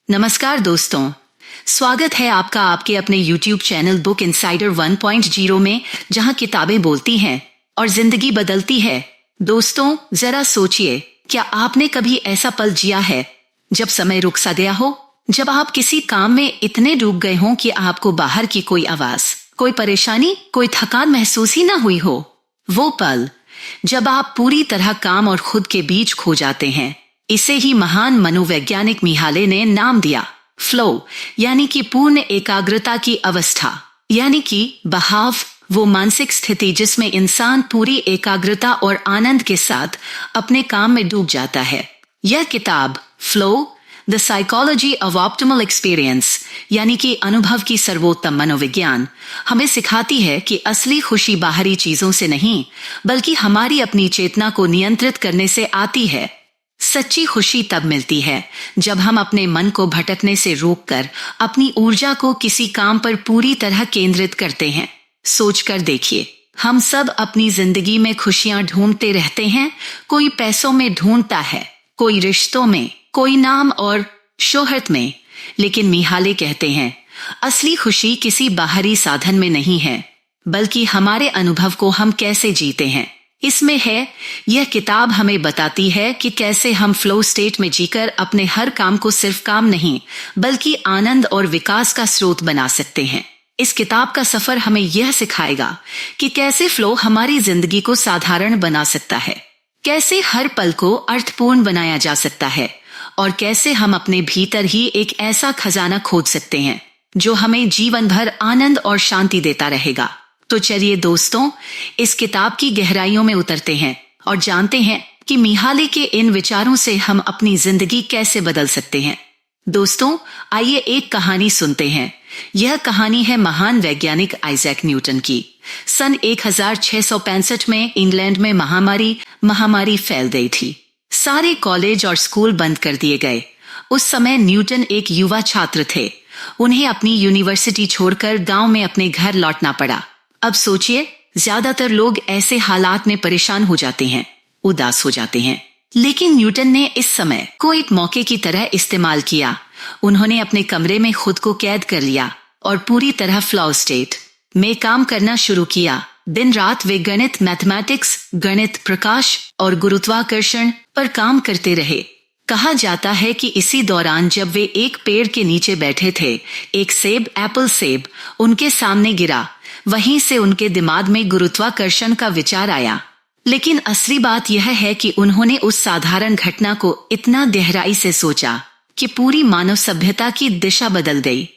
नमस्कार दोस्तों, स्वागत है आपका आपके अपने YouTube चैनल बुक इनसाइडर 1.0 में, जहां किताबें बोलती हैं और जिंदगी बदलती है। दोस्तों, जरा सोचिए, क्या आपने कभी ऐसा पल जिया है जब समय रुक सा गया हो, जब आप किसी काम में इतने डूब गए हों कि आपको बाहर की कोई आवाज, कोई परेशानी, कोई थकान महसूस ही ना हुई हो। वो पल जब आप पूरी तरह काम और खुद के बीच खो जाते हैं। इसे ही महान मनोवैज्ञानिक मिहाले ने नाम दिया फ्लो, यानी कि पूर्ण एकाग्रता की अवस्था, यानी कि बहाव, वो मानसिक स्थिति जिसमें इंसान पूरी एकाग्रता और आनंद के साथ अपने काम में डूब जाता है। यह किताब flow the psychology of optimal experience, यानी कि अनुभव की सर्वोत्तम मनोविज्ञान, हमें सिखाती है कि असली खुशी बाहरी चीजों से नहीं, बल्कि हमारी अपनी चेतना को नियंत्रित करने से आती है। सच्ची खुशी तब मिलती है जब हम अपने मन को भटकने से रोककर अपनी ऊर्जा को किसी काम पर पूरी तरह केंद्रित करते हैं। सोचकर देखिए, हम सब अपनी जिंदगी में खुशियां ढूंढते रहते हैं। कोई पैसों में ढूंढता है, कोई रिश्तों में, कोई नाम और शोहरत में। लेकिन मिहाले कहते हैं, असली खुशी किसी बाहरी साधन में नहीं है, बल्कि हमारे अनुभव को हम कैसे जीते हैं इसमें है। यह किताब हमें बताती है कि कैसे हम फ्लो स्टेट में जीकर अपने हर काम को सिर्फ काम नहीं, बल्कि आनंद और विकास का स्रोत बना सकते हैं। इस किताब का सफर हमें यह सिखाएगा कि कैसे फ्लो हमारी जिंदगी को साधारण बना सकता है, कैसे हर पल को अर्थपूर्ण बनाया जा सकता है, और कैसे हम अपने भीतर ही एक ऐसा खजाना खोज सकते हैं जो हमें जीवन भर आनंद और शांति देता रहेगा। तो चलिए दोस्तों, इस किताब की गहराइयों में उतरते हैं और जानते हैं कि मिहाले के इन विचारों से हम अपनी जिंदगी कैसे बदल सकते हैं। दोस्तों, आइए एक कहानी सुनते हैं। यह कहानी है महान वैज्ञानिक आइजैक न्यूटन की। सन 1665 में इंग्लैंड में महामारी फैल गई थी। सारे कॉलेज और स्कूल बंद कर दिए गए। उस समय न्यूटन एक युवा छात्र थे। उन्हें अपनी यूनिवर्सिटी छोड़कर गांव में अपने घर लौटना पड़ा। अब सोचिए, ज्यादातर लोग ऐसे हालात में परेशान हो जाते हैं, उदास हो जाते हैं। लेकिन न्यूटन ने इस समय को एक मौके की तरह इस्तेमाल किया। उन्होंने अपने कमरे में खुद को कैद कर लिया और पूरी तरह फ्लो स्टेट में काम करना शुरू किया। दिन रात वे मैथमेटिक्स, गणित, प्रकाश और गुरुत्वाकर्षण पर काम करते रहे। कहा जाता है कि इसी दौरान जब वे एक पेड़ के नीचे बैठे थे, एक एप्पल सेब उनके सामने गिरा। वहीं से उनके दिमाग में गुरुत्वाकर्षण का विचार आया। लेकिन असली बात यह है कि उन्होंने उस साधारण घटना को इतना गहराई से सोचा कि पूरी मानव सभ्यता की दिशा बदल गई।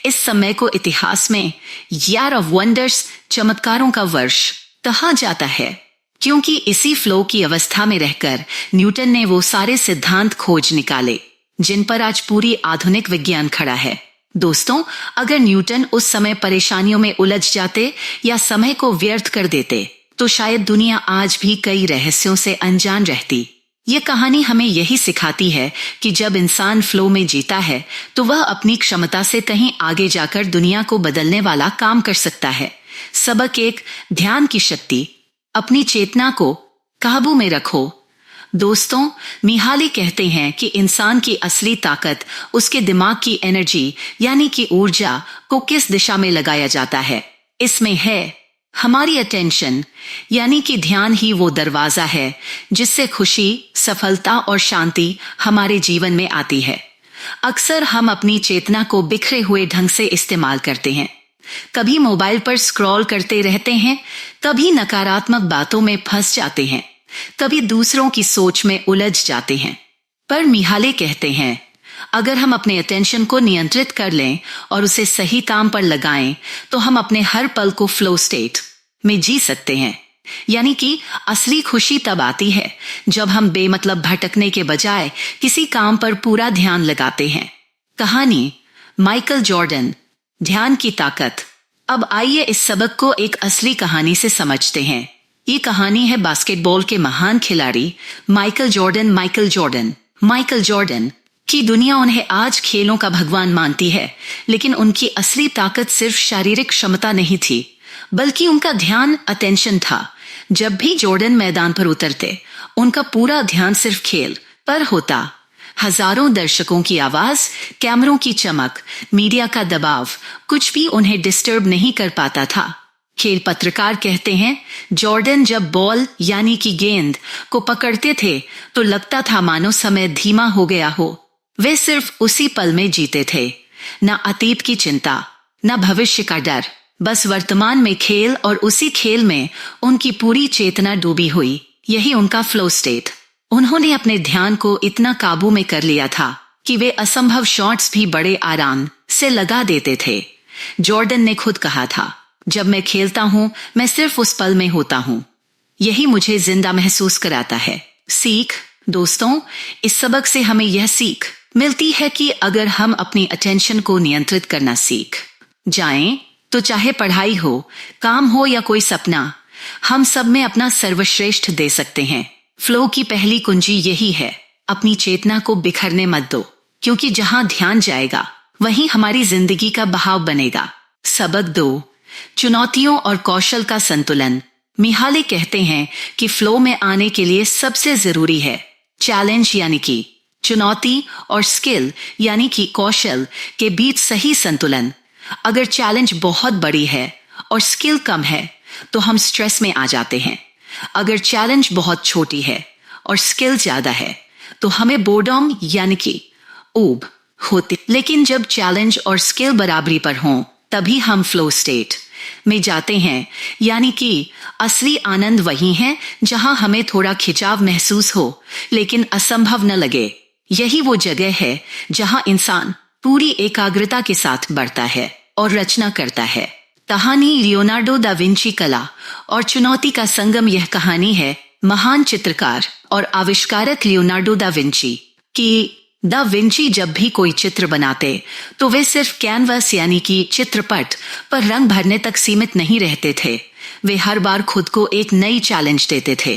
इस समय को इतिहास में ईयर ऑफ वंडर्स, चमत्कारों का वर्ष कहा जाता है, क्योंकि इसी फ्लो की अवस्था में रहकर न्यूटन ने वो सारे सिद्धांत खोज निकाले जिन पर आज पूरी आधुनिक विज्ञान खड़ा है। दोस्तों, अगर न्यूटन उस समय परेशानियों में उलझ जाते या समय को व्यर्थ कर देते, तो शायद दुनिया आज भी कई रहस्यों से अनजान रहती। ये कहानी हमें यही सिखाती है कि जब इंसान फ्लो में जीता है, तो वह अपनी क्षमता से कहीं आगे जाकर दुनिया को बदलने वाला काम कर सकता है। सबक एक, ध्यान की शक्ति, अपनी चेतना को काबू में रखो। दोस्तों, मिहाले कहते हैं कि इंसान की असली ताकत उसके दिमाग की एनर्जी, यानी कि ऊर्जा को किस दिशा में लगाया जाता है, इसमें है। हमारी अटेंशन, यानी कि ध्यान ही वो दरवाजा है जिससे खुशी, सफलता और शांति हमारे जीवन में आती है। अक्सर हम अपनी चेतना को बिखरे हुए ढंग से इस्तेमाल करते हैं। कभी मोबाइल पर स्क्रॉल करते रहते हैं, कभी नकारात्मक बातों में फंस जाते हैं, कभी दूसरों की सोच में उलझ जाते हैं। पर मिहाले कहते हैं, अगर हम अपने अटेंशन को नियंत्रित कर लें और उसे सही काम पर लगाएं, तो हम अपने हर पल को फ्लो स्टेट में जी सकते हैं। यानी कि असली खुशी तब आती है जब हम बेमतलब भटकने के बजाय किसी काम पर पूरा ध्यान लगाते हैं। कहानी माइकल जॉर्डन, ध्यान की ताकत। अब आइए इस सबक को एक असली कहानी से समझते हैं। ये कहानी है बास्केटबॉल के महान खिलाड़ी माइकल जॉर्डन की दुनिया उन्हें आज खेलों का भगवान मानती है, लेकिन उनकी असली ताकत सिर्फ शारीरिक क्षमता नहीं थी, बल्कि उनका ध्यान, अटेंशन था। जब भी जॉर्डन मैदान पर उतरते, उनका पूरा ध्यान सिर्फ खेल पर होता। हजारों दर्शकों की आवाज, कैमरों की चमक, मीडिया का दबाव, कुछ भी उन्हें डिस्टर्ब नहीं कर पाता था। खेल पत्रकार कहते हैं, जॉर्डन जब बॉल यानी कि गेंद को पकड़ते थे तो लगता था मानो समय धीमा हो गया हो। वे सिर्फ उसी पल में जीते थे, न अतीत की चिंता, न भविष्य का डर, बस वर्तमान में खेल, और उसी खेल में उनकी पूरी चेतना डूबी हुई। यही उनका फ्लो स्टेट। उन्होंने अपने ध्यान को इतना काबू में कर लिया था कि वे असंभव शॉट्स भी बड़े आराम से लगा देते थे। जॉर्डन ने खुद कहा था, जब मैं खेलता हूं मैं सिर्फ उस पल में होता हूं, यही मुझे जिंदा महसूस कराता है। सीख दोस्तों, इस सबक से हमें यह सीख मिलती है कि अगर हम अपनी अटेंशन को नियंत्रित करना सीख जाएं, तो चाहे पढ़ाई हो, काम हो या कोई सपना, हम सब में अपना सर्वश्रेष्ठ दे सकते हैं। फ्लो की पहली कुंजी यही है, अपनी चेतना को बिखरने मत दो, क्योंकि जहां ध्यान जाएगा वहीं हमारी जिंदगी का बहाव बनेगा। सबक 2, चुनौतियों और कौशल का संतुलन। मिहाले कहते हैं कि फ्लो में आने के लिए सबसे जरूरी है चैलेंज यानी कि चुनौती, और स्किल यानी कि कौशल के बीच सही संतुलन। अगर चैलेंज बहुत बड़ी है और स्किल कम है तो हम स्ट्रेस में आ जाते हैं। अगर चैलेंज बहुत छोटी है और स्किल ज्यादा है तो हमें बोर्डम यानी कि ऊब होती। लेकिन जब चैलेंज और स्किल बराबरी पर हों तभी हम फ्लो स्टेट में जाते हैं, यानी कि असली आनंद वही है जहां हमें थोड़ा खिंचाव महसूस हो लेकिन असंभव न लगे। यही वो जगह है जहां इंसान पूरी एकाग्रता के साथ बढ़ता है और रचना करता है। कहानी लियोनार्डो दा विंची। कला और चुनौती का संगम। यह कहानी है महान चित्रकार और आविष्कारक लियोनार्डो दा विंची की। दा विंची जब भी कोई चित्र बनाते तो वे सिर्फ कैनवस यानी कि चित्रपट पर रंग भरने तक सीमित नहीं रहते थे। वे हर बार खुद को एक नई चैलेंज देते थे।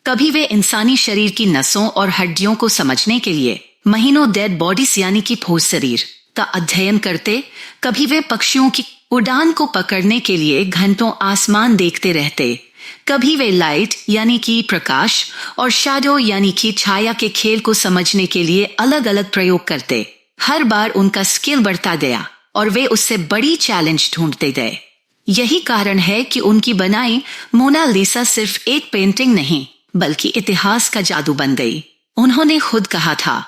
कभी वे इंसानी शरीर की नसों और हड्डियों को समझने के लिए महीनों डेड बॉडीज यानी कि ठोस शरीर का अध्ययन करते, कभी वे पक्षियों की उड़ान को पकड़ने के लिए घंटों आसमान देखते रहते, कभी वे लाइट यानी कि प्रकाश और शैडो यानी कि छाया के खेल को समझने के लिए अलग अलग प्रयोग करते। हर बार उनका स्किल बढ़ता गया और वे उससे बड़ी चैलेंज ढूंढते गए। यही कारण है कि उनकी बनाई मोनालिसा सिर्फ एक पेंटिंग नहीं बल्कि इतिहास का जादू बन गई। उन्होंने खुद कहा था,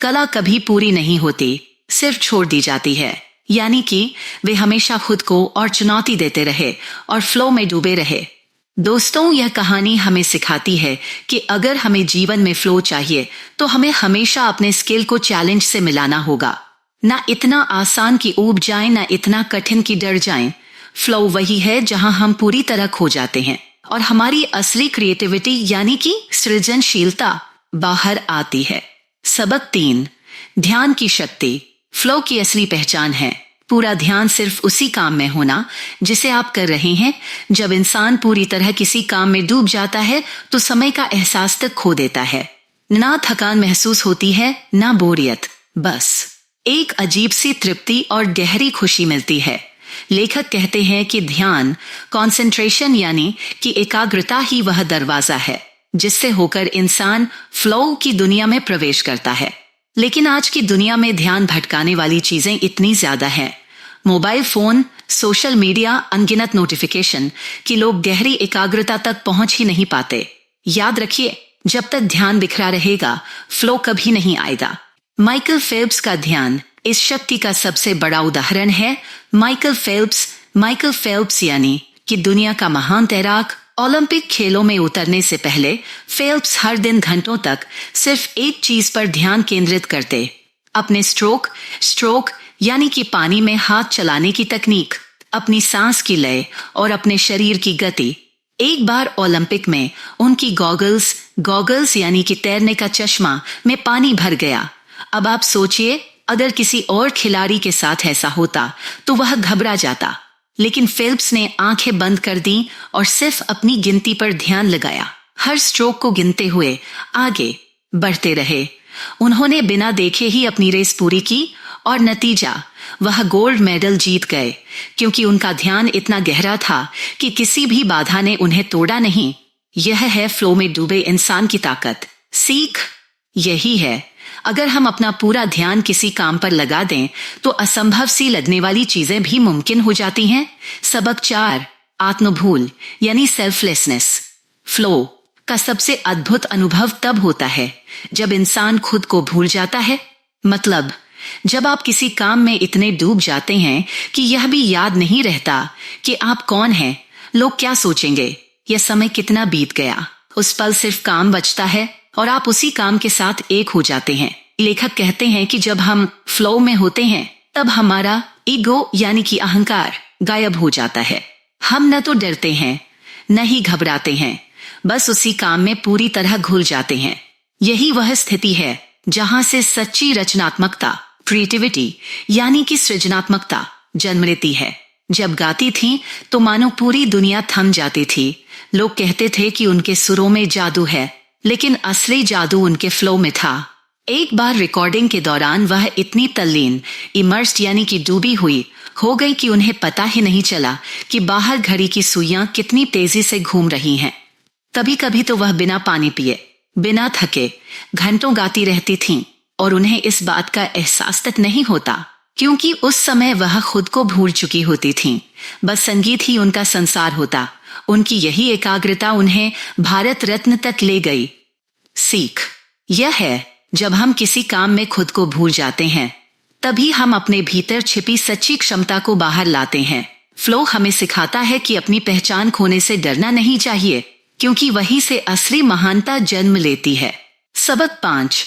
कला कभी पूरी नहीं होती, सिर्फ छोड़ दी जाती है। यानी कि वे हमेशा खुद को और चुनौती देते रहे और फ्लो में डूबे रहे। दोस्तों, यह कहानी हमें सिखाती है कि अगर हमें जीवन में फ्लो चाहिए तो हमें हमेशा अपने स्किल को चैलेंज से मिलाना होगा। ना इतना आसान कि ऊब जाएं, ना इतना कठिन कि डर जाएं। फ्लो वही है जहां हम पूरी तरह खो जाते हैं और हमारी असली क्रिएटिविटी यानी कि सृजनशीलता बाहर आती है। सबक 3, ध्यान की शक्ति। फ्लो की असली पहचान है पूरा ध्यान सिर्फ उसी काम में होना जिसे आप कर रहे हैं। जब इंसान पूरी तरह किसी काम में डूब जाता है तो समय का एहसास तक खो देता है। ना थकान महसूस होती है, ना बोरियत, बस एक अजीब सी तृप्ति और गहरी खुशी मिलती है। लेखक कहते हैं कि ध्यान, कंसंट्रेशन यानी कि एकाग्रता ही वह दरवाजा है जिससे होकर इंसान फ्लो की दुनिया में प्रवेश करता है। लेकिन आज की दुनिया में ध्यान भटकाने वाली चीजें इतनी ज्यादा हैं, मोबाइल फोन, सोशल मीडिया, अनगिनत नोटिफिकेशन, कि लोग गहरी एकाग्रता तक पहुंच ही नहीं पाते। याद रखिए, जब तक ध्यान बिखरा रहेगा फ्लो कभी नहीं आएगा। माइकल फेल्प्स का ध्यान इस शक्ति का सबसे बड़ा उदाहरण है। माइकल फेल्प्स यानी कि दुनिया का महान तैराक। ओलंपिक खेलों में उतरने से पहले फेल्प्स हर दिन घंटों तक सिर्फ एक चीज पर ध्यान केंद्रित करते, अपने स्ट्रोक यानी कि पानी में हाथ चलाने की तकनीक, अपनी सांस की लय और अपने शरीर की गति। एक बार ओलंपिक में उनकी गॉगल्स यानी कि तैरने का चश्मा में पानी भर गया। अब आप सोचिए, अगर किसी और खिलाड़ी के साथ ऐसा होता तो वह घबरा जाता, लेकिन फेल्प्स ने आंखें बंद कर दी और सिर्फ अपनी गिनती पर ध्यान लगाया। हर स्ट्रोक को गिनते हुए आगे बढ़ते रहे। उन्होंने बिना देखे ही अपनी रेस पूरी की और नतीजा, वह गोल्ड मेडल जीत गए, क्योंकि उनका ध्यान इतना गहरा था कि किसी भी बाधा ने उन्हें तोड़ा नहीं। यह है फ्लो में डूबे इंसान की ताकत। सीख यही है, अगर हम अपना पूरा ध्यान किसी काम पर लगा दें तो असंभव सी लगने वाली चीजें भी मुमकिन हो जाती हैं। सबक 4, आत्मभूल यानी सेल्फलेसनेस। फ्लो का सबसे अद्भुत अनुभव तब होता है जब इंसान खुद को भूल जाता है। मतलब जब आप किसी काम में इतने डूब जाते हैं कि यह भी याद नहीं रहता कि आप कौन हैं, लोग क्या सोचेंगे, यह समय कितना बीत गया। उस पल सिर्फ काम बचता है और आप उसी काम के साथ एक हो जाते हैं। लेखक कहते हैं कि जब हम फ्लो में होते हैं तब हमारा ईगो यानी कि अहंकार गायब हो जाता है। हम न तो डरते हैं न ही घबराते हैं, बस उसी काम में पूरी तरह घुल जाते हैं। यही वह स्थिति है जहां से सच्ची रचनात्मकता, क्रिएटिविटी यानी कि सृजनात्मकता जन्म लेती है। जब गाती थीं तो मानो पूरी दुनिया थम जाती थी। लोग कहते थे कि उनके सुरों में जादू है, लेकिन असली जादू उनके फ्लो में था। एक बार रिकॉर्डिंग के दौरान वह इतनी तल्लीन, इमर्स्ड यानी कि डूबी हुई हो गई कि उन्हें पता ही नहीं चला कि बाहर घड़ी की सुइयां कितनी तेजी से घूम रही हैं। कभी कभी तो वह बिना पानी पिए, बिना थके घंटों गाती रहती थीं और उन्हें इस बात का एहसास तक नहीं होता, क्योंकि उस समय वह खुद को भूल चुकी होती थीं। बस संगीत ही उनका संसार होता। उनकी यही एकाग्रता उन्हें भारत रत्न तक ले गई। सीख यह है, जब हम किसी काम में खुद को भूल जाते हैं तभी हम अपने भीतर छिपी सच्ची क्षमता को बाहर लाते हैं। फ्लो हमें सिखाता है कि अपनी पहचान खोने से डरना नहीं चाहिए, क्योंकि वहीं से असली महानता जन्म लेती है। सबक 5,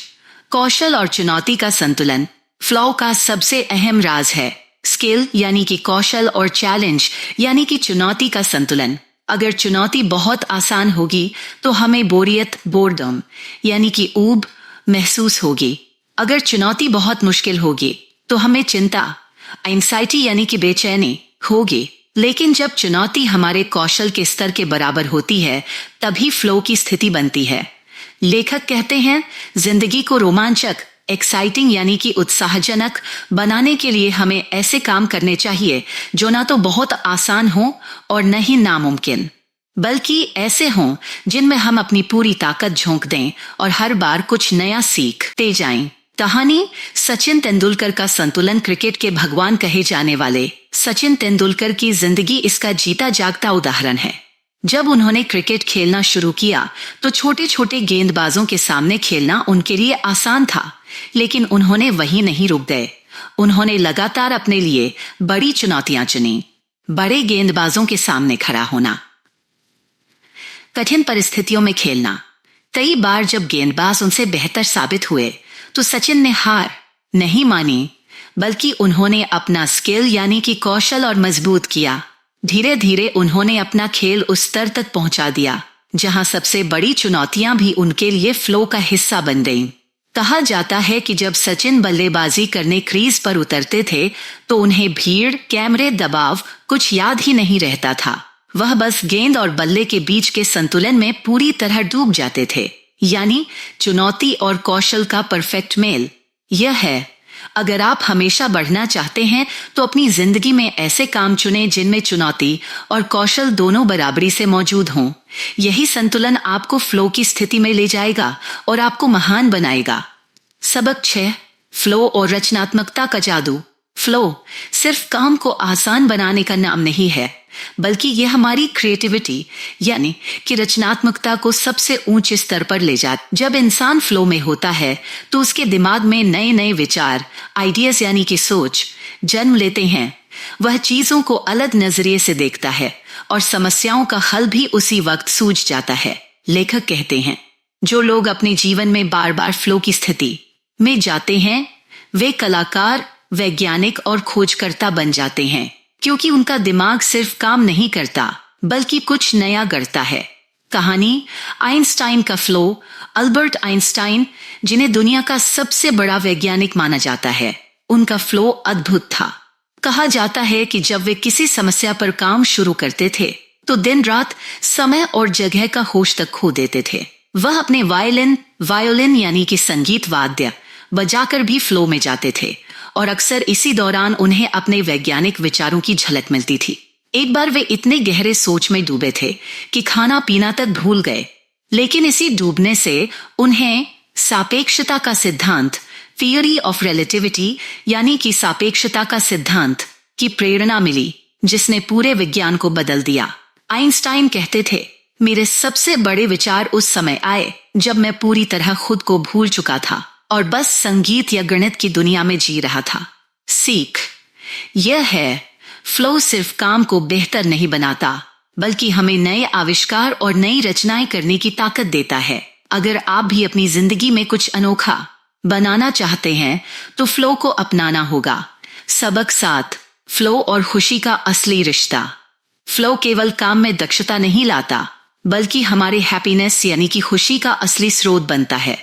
कौशल और चुनौती का संतुलन। फ्लो का सबसे अहम राज है स्किल यानी कि कौशल और चैलेंज यानी कि चुनौती का संतुलन। अगर चुनौती बहुत आसान होगी तो हमें बोरियत, बोर्डम यानी कि ऊब महसूस होगी। अगर चुनौती बहुत मुश्किल होगी तो हमें चिंता, एंजाइटी यानी कि बेचैनी होगी। लेकिन जब चुनौती हमारे कौशल के स्तर के बराबर होती है तभी फ्लो की स्थिति बनती है। लेखक कहते हैं, जिंदगी को रोमांचक, एक्साइटिंग यानी कि उत्साहजनक बनाने के लिए हमें ऐसे काम करने चाहिए जो ना तो बहुत आसान हो और न ही नामुमकिन, बल्कि ऐसे हों जिनमें हम अपनी पूरी ताकत झोंक दें और हर बार कुछ नया सीखते जाएं। कहानी सचिन तेंदुलकर का संतुलन। क्रिकेट के भगवान कहे जाने वाले सचिन तेंदुलकर की जिंदगी इसका जीता जागता उदाहरण है। जब उन्होंने क्रिकेट खेलना शुरू किया तो छोटे छोटे गेंदबाजों के सामने खेलना उनके लिए आसान था, लेकिन उन्होंने वहीं नहीं रुक गए। उन्होंने लगातार अपने लिए बड़ी चुनौतियां चुनी। बड़े गेंदबाजों के सामने खड़ा होना, कठिन परिस्थितियों में खेलना। कई बार जब गेंदबाज उनसे बेहतर साबित हुए तो सचिन ने हार नहीं मानी, बल्कि उन्होंने अपना स्किल यानी कि कौशल और मजबूत किया। धीरे धीरे उन्होंने अपना खेल उस स्तर तक पहुंचा दिया जहां सबसे बड़ी चुनौतियां भी उनके लिए फ्लो का हिस्सा बन गईं। कहा जाता है कि जब सचिन बल्लेबाजी करने क्रीज पर उतरते थे तो उन्हें भीड़, कैमरे, दबाव कुछ याद ही नहीं रहता था। वह बस गेंद और बल्ले के बीच के संतुलन में पूरी तरह डूब जाते थे, यानी चुनौती और कौशल का परफेक्ट मेल। यह है, अगर आप हमेशा बढ़ना चाहते हैं तो अपनी जिंदगी में ऐसे काम चुनें जिनमें चुनौती और कौशल दोनों बराबरी से मौजूद हों। यही संतुलन आपको फ्लो की स्थिति में ले जाएगा और आपको महान बनाएगा। सबक 6, फ्लो और रचनात्मकता का जादू। फ्लो सिर्फ काम को आसान बनाने का नाम नहीं है, बल्कि यह हमारी क्रिएटिविटी यानी कि रचनात्मकता को सबसे ऊंचे स्तर पर ले जाता। जब इंसान फ्लो में होता है तो उसके दिमाग में नए नए विचार, आइडियाज यानी कि सोच जन्म लेते हैं। वह चीजों को अलग नजरिए से देखता है और समस्याओं का हल भी उसी वक्त सूझ जाता है। लेखक कहते हैं, जो लोग अपने जीवन में बार बार फ्लो की स्थिति में जाते हैं वे कलाकार, वैज्ञानिक और खोजकर्ता बन जाते हैं, क्योंकि उनका दिमाग सिर्फ काम नहीं करता बल्कि कुछ नया गढ़ता है। कहानी आइंस्टाइन का फ्लो। अल्बर्ट आइंस्टाइन, जिन्हें दुनिया का सबसे बड़ा वैज्ञानिक माना जाता है, उनका फ्लो अद्भुत था। कहा जाता है कि जब वे किसी समस्या पर काम शुरू करते थे तो दिन रात, समय और जगह का होश तक खो देते थे। वह अपने वायोलिन यानी कि संगीत वाद्य बजाकर भी फ्लो में जाते थे और अक्सर इसी दौरान उन्हें अपने वैज्ञानिक विचारों की झलक मिलती थी। एक बार वे इतने गहरे सोच में डूबे थे कि खाना पीना तक भूल गए, लेकिन इसी डूबने से उन्हें सापेक्षता का सिद्धांत, थियरी ऑफ रिलेटिविटी यानी कि सापेक्षता का सिद्धांत की प्रेरणा मिली, जिसने पूरे विज्ञान को बदल दिया। आइंस्टाइन कहते थे, मेरे सबसे बड़े विचार उस समय आए जब मैं पूरी तरह खुद को भूल चुका था और बस संगीत या गणित की दुनिया में जी रहा था। सीख यह है, फ्लो सिर्फ काम को बेहतर नहीं बनाता, बल्कि हमें नए आविष्कार और नई रचनाएं करने की ताकत देता है। अगर आप भी अपनी जिंदगी में कुछ अनोखा बनाना चाहते हैं तो फ्लो को अपनाना होगा। सबक 7, फ्लो और खुशी का असली रिश्ता। फ्लो केवल काम में दक्षता नहीं लाता, बल्कि हमारे हैप्पीनेस यानी कि खुशी का असली स्रोत बनता है।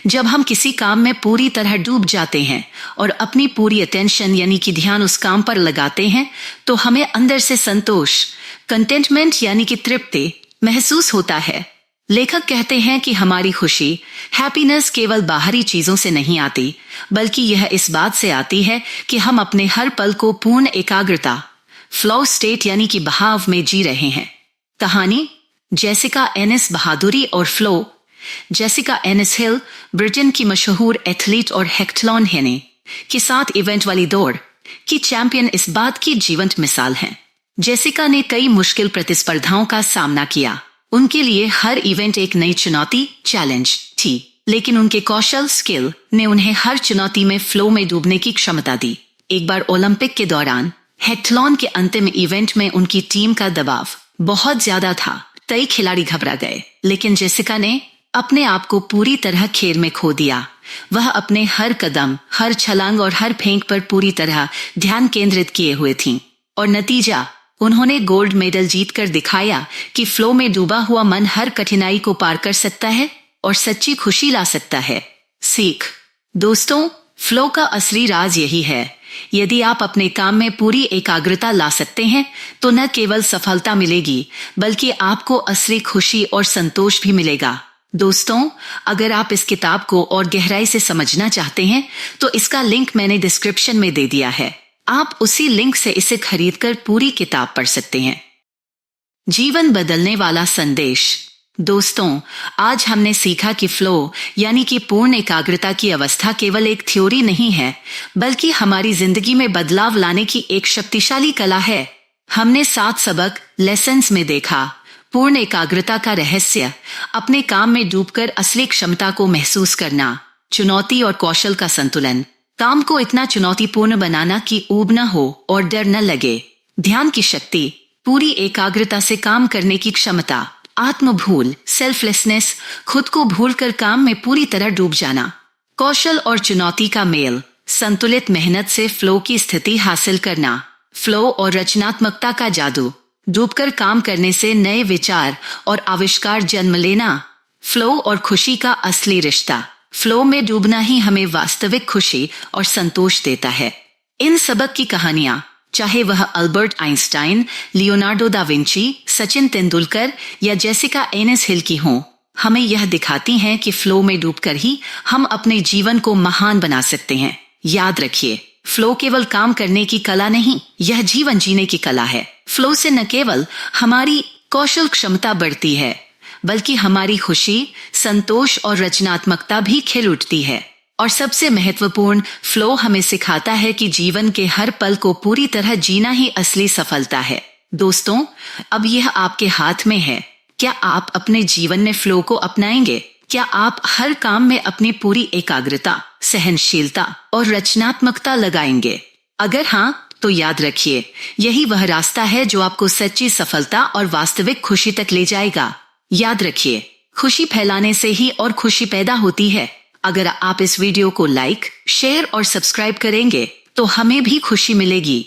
जब हम किसी काम में पूरी तरह डूब जाते हैं और अपनी पूरी अटेंशन यानी कि ध्यान उस काम पर लगाते हैं, तो हमें अंदर से संतोष, कंटेंटमेंट यानी कि तृप्ति महसूस होता है। लेखक कहते हैं कि हमारी खुशी, हैप्पीनेस केवल बाहरी चीजों से नहीं आती, बल्कि यह इस बात से आती है कि हम अपने हर पल को पूर्ण एकाग्रता, फ्लो स्टेट यानी कि बहाव में जी रहे हैं। कहानी, जेसिका एनिस बहादुरी और फ्लो। जेसिका एनिस हिल ब्रिटेन की मशहूर एथलीट और हेक्टलॉन हेने के साथ इवेंट वाली दौड़ की चैंपियन इस बात की जीवंत मिसाल हैं। जेसिका ने कई मुश्किल प्रतिस्पर्धाओं का सामना किया। उनके लिए हर इवेंट एक नई चुनौती, चैलेंज थी, लेकिन उनके कौशल, स्किल ने उन्हें हर चुनौती में फ्लो में डूबने की क्षमता दी। एक बार ओलंपिक के दौरान हेक्टलॉन के अंतिम इवेंट में उनकी टीम का दबाव बहुत ज्यादा था। कई खिलाड़ी घबरा गए, लेकिन जेसिका ने अपने आप को पूरी तरह खेल में खो दिया। वह अपने हर कदम, हर छलांग और हर फेंक पर पूरी तरह ध्यान केंद्रित किए हुए थीं, और नतीजा, उन्होंने गोल्ड मेडल जीतकर दिखाया कि फ्लो में डूबा हुआ मन हर कठिनाई को पार कर सकता है और सच्ची खुशी ला सकता है। सीख दोस्तों, फ्लो का असली राज यही है। यदि आप अपने काम में पूरी एकाग्रता ला सकते हैं तो न केवल सफलता मिलेगी, बल्कि आपको असली खुशी और संतोष भी मिलेगा। दोस्तों, अगर आप इस किताब को और गहराई से समझना चाहते हैं तो इसका लिंक मैंने डिस्क्रिप्शन में दे दिया है। आप उसी लिंक से इसे खरीदकर पूरी किताब पढ़ सकते हैं। जीवन बदलने वाला संदेश। दोस्तों, आज हमने सीखा कि फ्लो यानी कि पूर्ण एकाग्रता की अवस्था केवल एक थ्योरी नहीं है, बल्कि हमारी जिंदगी में बदलाव लाने की एक शक्तिशाली कला है। हमने 7 सबक, लेसन्स में देखा, पूर्ण एकाग्रता का रहस्य, अपने काम में डूबकर असली क्षमता को महसूस करना, चुनौती और कौशल का संतुलन, काम को इतना चुनौतीपूर्ण बनाना कि ऊब न हो और डर न लगे, ध्यान की शक्ति, पूरी एकाग्रता से काम करने की क्षमता, आत्मभूल, सेल्फलेसनेस, खुद को भूलकर काम में पूरी तरह डूब जाना, कौशल और चुनौती का मेल, संतुलित मेहनत से फ्लो की स्थिति हासिल करना, फ्लो और रचनात्मकता का जादू, डूबकर काम करने से नए विचार और आविष्कार जन्म लेना, फ्लो और खुशी का असली रिश्ता। फ्लो में डूबना ही हमें वास्तविक खुशी और संतोष देता है। इन सबक की कहानियां, चाहे वह Albert Einstein, Leonardo da Vinci, Sachin Tendulkar या जेसिका एनिस हिल की हों, हमें यह दिखाती हैं कि फ्लो में डूबकर ही हम अपने जीवन को महान बना सकते हैं। याद रखिए, फ्लो केवल काम करने की कला नहीं, यह जीवन जीने की कला है। फ्लो से न केवल हमारी कौशल क्षमता बढ़ती है, बल्कि हमारी खुशी, संतोष और रचनात्मकता भी खिल उठती है। और सबसे महत्वपूर्ण, फ्लो हमें सिखाता है कि जीवन के हर पल को पूरी तरह जीना ही असली सफलता है। दोस्तों, अब यह आपके हाथ में है। क्या आप अपने जीवन में फ्लो को अपनाएंगे? क्या आप हर काम में अपनी पूरी एकाग्रता, सहनशीलता और रचनात्मकता लगाएंगे? अगर हाँ, तो याद रखिए, यही वह रास्ता है जो आपको सच्ची सफलता और वास्तविक खुशी तक ले जाएगा। याद रखिए, खुशी फैलाने से ही और खुशी पैदा होती है। अगर आप इस वीडियो को लाइक, शेयर और सब्सक्राइब करेंगे तो हमें भी खुशी मिलेगी।